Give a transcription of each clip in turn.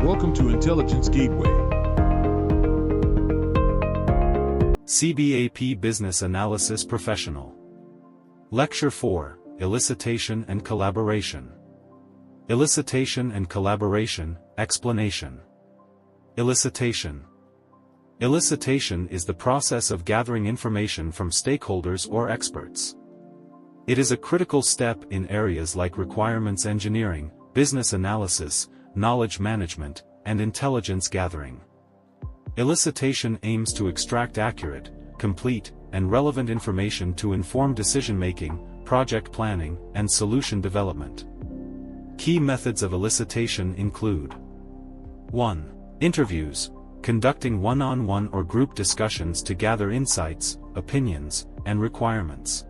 Welcome to Intelligence Gateway. CBAP Business Analysis Professional. Lecture 4, Elicitation and Collaboration. Elicitation and Collaboration, Explanation. Elicitation. Elicitation is the process of gathering information from stakeholders or experts. It is a critical step in areas like requirements engineering, business analysis, knowledge management, and intelligence gathering. Elicitation aims to extract accurate, complete, and relevant information to inform decision-making, project planning, and solution development. Key methods of elicitation include 1. Interviews, conducting one-on-one or group discussions to gather insights, opinions, and requirements.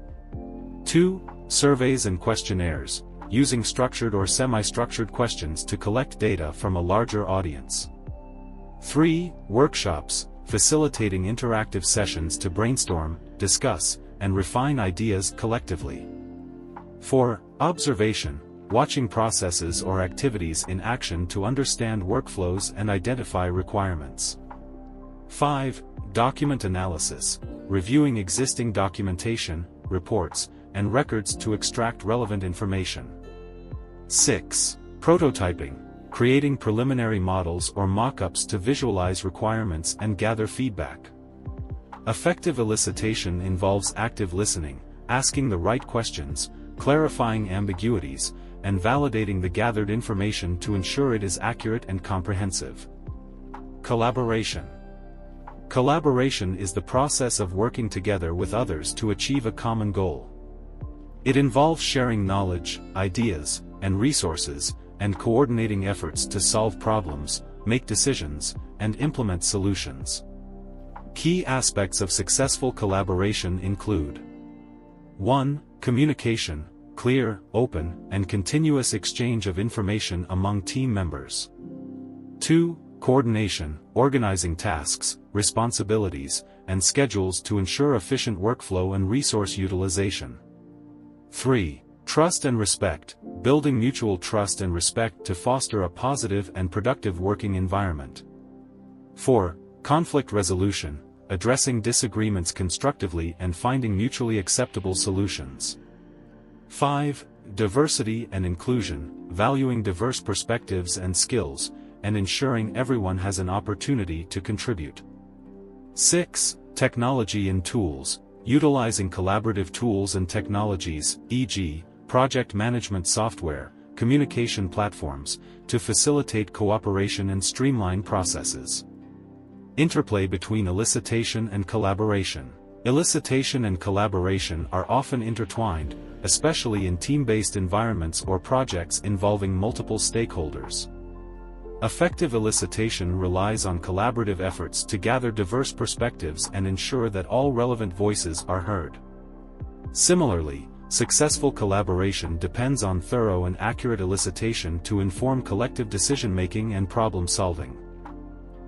2. Surveys and questionnaires, using structured or semi-structured questions to collect data from a larger audience. 3. Workshops, facilitating interactive sessions to brainstorm, discuss, and refine ideas collectively. 4. Observation, watching processes or activities in action to understand workflows and identify requirements. 5. Document analysis, reviewing existing documentation, reports, and records to extract relevant information. 6. Prototyping, creating preliminary models or mock-ups to visualize requirements and gather feedback. Effective elicitation involves active listening, asking the right questions, clarifying ambiguities, and validating the gathered information to ensure it is accurate and comprehensive. Collaboration. Collaboration is the process of working together with others to achieve a common goal. It involves sharing knowledge, ideas, and resources, and coordinating efforts to solve problems, make decisions, and implement solutions. Key aspects of successful collaboration include 1. Communication, clear, open, and continuous exchange of information among team members. 2. Coordination, organizing tasks, responsibilities, and schedules to ensure efficient workflow and resource utilization. 3. Trust and respect, building mutual trust and respect to foster a positive and productive working environment. 4. Conflict resolution, addressing disagreements constructively and finding mutually acceptable solutions. 5. Diversity and inclusion, valuing diverse perspectives and skills, and ensuring everyone has an opportunity to contribute. 6. Technology and tools, utilizing collaborative tools and technologies, e.g., project management software, communication platforms, to facilitate cooperation and streamline processes. Interplay between elicitation and collaboration. Elicitation and collaboration are often intertwined, especially in team-based environments or projects involving multiple stakeholders. Effective elicitation relies on collaborative efforts to gather diverse perspectives and ensure that all relevant voices are heard. Similarly, successful collaboration depends on thorough and accurate elicitation to inform collective decision-making and problem-solving.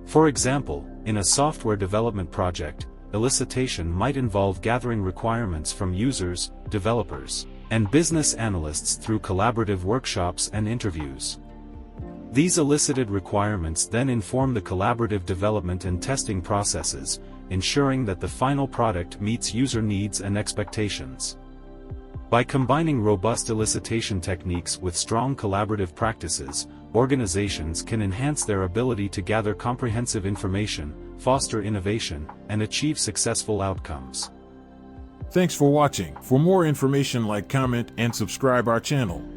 For example, in a software development project, elicitation might involve gathering requirements from users, developers, and business analysts through collaborative workshops and interviews. These elicited requirements then inform the collaborative development and testing processes, ensuring that the final product meets user needs and expectations. By combining robust elicitation techniques with strong collaborative practices, organizations can enhance their ability to gather comprehensive information, foster innovation, and achieve successful outcomes. Thanks for watching. For more information, like, comment, and subscribe our channel.